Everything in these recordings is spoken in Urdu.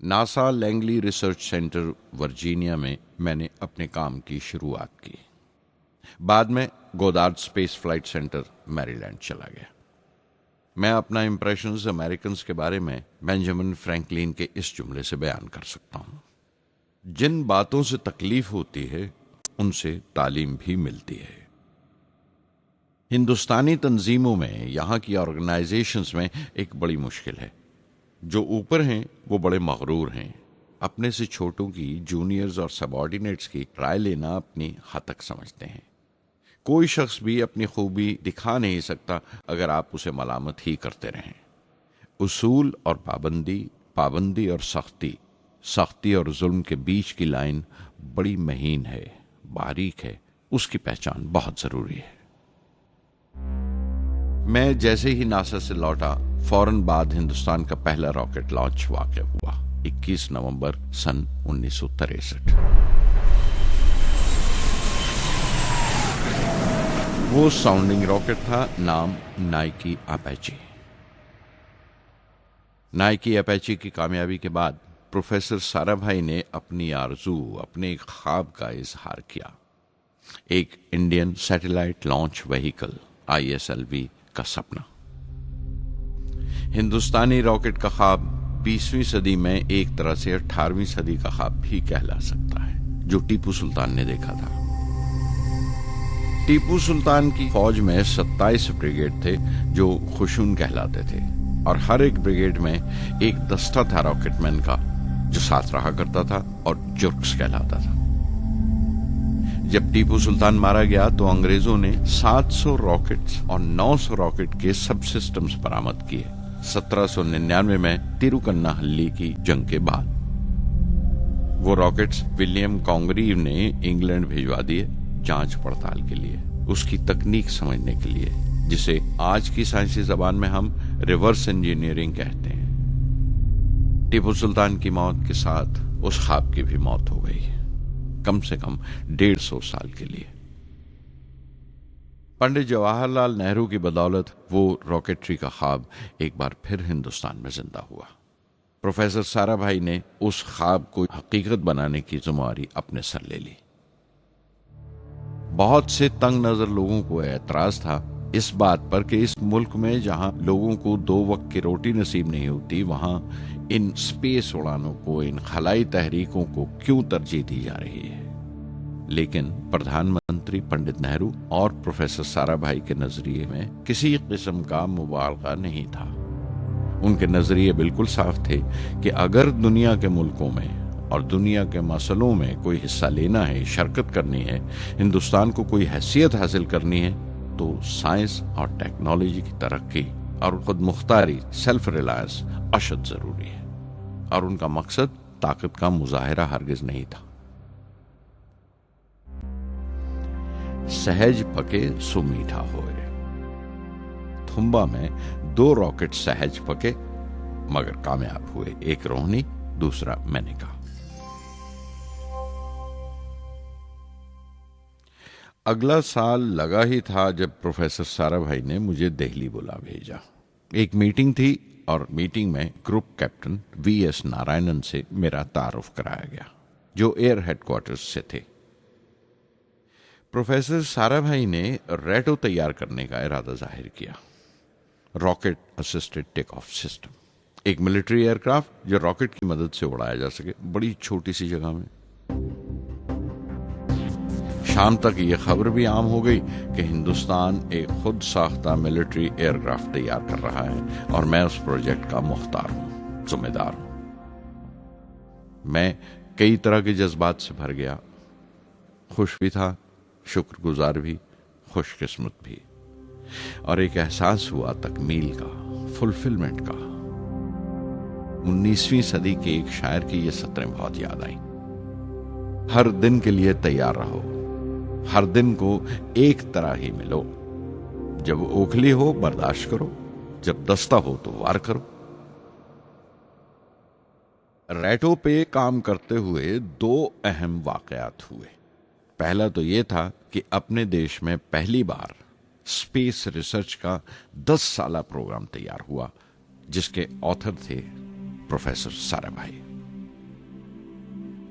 NASA Langley research centre Virginia میں میں نے اپنے کام کی شروعات کی۔ بعد میں گودارڈ اسپیس فلائٹ سینٹر میری لینڈ چلا گیا۔ میں اپنا امپریشنز امریکنز کے بارے میں بینجامن فرینکلن کے اس جملے سے بیان کر سکتا ہوں: جن باتوں سے تکلیف ہوتی ہے ان سے تعلیم بھی ملتی ہے۔ ہندوستانی تنظیموں میں، یہاں کی آرگنائزیشنز میں ایک بڑی مشکل ہے۔ جو اوپر ہیں وہ بڑے مغرور ہیں، اپنے سے چھوٹوں کی، جونیئرز اور سب آرڈینیٹس کی رائے لینا اپنی حتک سمجھتے ہیں۔ کوئی شخص بھی اپنی خوبی دکھا نہیں سکتا اگر آپ اسے ملامت ہی کرتے رہیں۔ اصول اور پابندی اور سختی اور ظلم کے بیچ کی لائن بڑی مہین ہے، باریک ہے، اس کی پہچان بہت ضروری ہے۔ میں جیسے ہی ناسا سے لوٹا، فوراً بعد ہندوستان کا پہلا راکٹ لانچ واقع ہوا، 21 نومبر سن 1963۔ وہ ساؤنڈنگ راکٹ تھا، نام نائکی اپیچی۔ نائکی اپیچی کی کامیابی کے بعد پروفیسر سارا بھائی نے اپنی آرزو، اپنے ایک خواب کا اظہار کیا، ایک Indian satellite launch vehicle ISLV کا سپنا۔ ہندوستانی راکٹ کا خواب 20ویں صدی میں ایک طرح سے 18ویں صدی کا خواب بھی کہلا سکتا ہے، جو ٹیپو سلطان نے دیکھا تھا۔ ٹیپو سلطان کی فوج میں 27 بریگیڈ تھے جو خشون کہلاتے تھے، اور ہر ایک بریگیڈ میں ایک دستہ تھا راکٹ مین کا جو ساتھ رہا کرتا تھا اور جرکس کہلاتا تھا۔ جب ٹیپو سلطان مارا گیا تو انگریزوں نے 700 راکٹس اور 900 راکٹ کے سب سسٹمز برآمد کیے 1799 میں تیروکناہلی کی جنگ کے بعد۔ وہ راکٹس ولیم کانگریو نے انگلینڈ بھیجوا دیے جانچ پڑتال کے لیے، اس کی تکنیک سمجھنے کے لیے، جسے آج کی سائنسی زبان میں ہم ریورس انجینئرنگ کہتے ہیں۔ ٹیپو سلطان کی موت کے ساتھ اس خواب کی بھی موت ہو گئی، کم سے کم 150 سال کے لیے۔ پنڈت جواہر لال نہرو کی بدولت وہ راکٹری کا خواب ایک بار پھر ہندوستان میں زندہ ہوا۔ پروفیسر سارا بھائی نے اس خواب کو حقیقت بنانے کی ذمہ داری اپنے سر لے لی۔ بہت سے تنگ نظر لوگوں کو اعتراض تھا اس بات پر کہ اس ملک میں جہاں لوگوں کو 2 وقت کی روٹی نصیب نہیں ہوتی، وہاں ان سپیس اڑانوں کو، ان خلائی تحریکوں کو کیوں ترجیح دی جا رہی ہے۔ لیکن پردھان منتری پنڈت نہرو اور پروفیسر سارا بھائی کے نظریے میں کسی قسم کا مبالغہ نہیں تھا۔ ان کے نظریے بالکل صاف تھے کہ اگر دنیا کے ملکوں میں اور دنیا کے مسئلوں میں کوئی حصہ لینا ہے، شرکت کرنی ہے، ہندوستان کو کوئی حیثیت حاصل کرنی ہے، تو سائنس اور ٹیکنالوجی کی ترقی اور خود مختاری، سیلف ریلائنس اشد ضروری ہے، اور ان کا مقصد طاقت کا مظاہرہ ہرگز نہیں تھا۔ سہج پکے سو میٹھا ہوئے۔ تھمبا میں 2 راکٹ سہج پکے مگر کامیاب ہوئے، ایک روہنی، دوسرا مینیکا۔ اگلا سال لگا ہی تھا جب پروفیسر سارا بھائی نے مجھے دہلی بلا بھیجا۔ ایک میٹنگ تھی اور میٹنگ میں گروپ کیپٹن VS نارائنن سے میرا تعارف کرایا گیا، جو ایئر ہیڈ کوارٹرز سے تھے۔ پروفیسر سارا بھائی نے ریٹو تیار کرنے کا ارادہ ظاہر کیا، rocket assisted take of system, ایک ملٹری ایئر کرافٹ جو راکٹ کی مدد سے اڑایا جا سکے بڑی چھوٹی سی جگہ میں۔ شام تک یہ خبر بھی عام ہو گئی کہ ہندوستان ایک خود ساختہ ملٹری ایئر کرافٹ تیار کر رہا ہے اور میں اس پروجیکٹ کا مختار ہوں، ذمہ دار ہوں۔ میں کئی طرح کے جذبات سے بھر گیا، خوش بھی تھا، شکر گزار بھی، خوش قسمت بھی، اور ایک احساس ہوا تکمیل کا، فلفلمنٹ کا۔ 19ویں صدی کے ایک شاعر کی یہ سطریں بہت یاد آئیں: ہر دن کے لیے تیار رہو، ہر دن کو ایک طرح ہی ملو، جب اوکھلی ہو برداشت کرو، جب دستہ ہو تو وار کرو۔ ریٹو پہ کام کرتے ہوئے 2 اہم واقعات ہوئے۔ پہلا تو یہ تھا کہ اپنے دیش میں پہلی بار اسپیس ریسرچ کا 10 سالہ پروگرام تیار ہوا، جس کے آتھر تھے پروفیسر سارا بھائی۔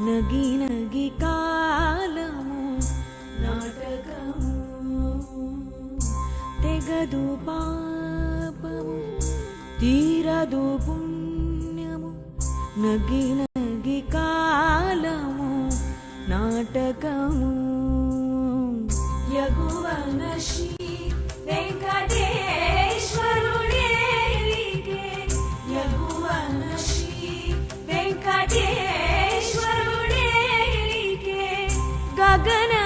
నగి నగి కాలము నాటకము తెగదు పాపము తీరదు పుణ్యము నగి నగి కాలము నాటకము యగువన శ్రీ వెంకటేశ్వరుడే యగువన శ్రీ వెంకటేశ్వరుడే గగన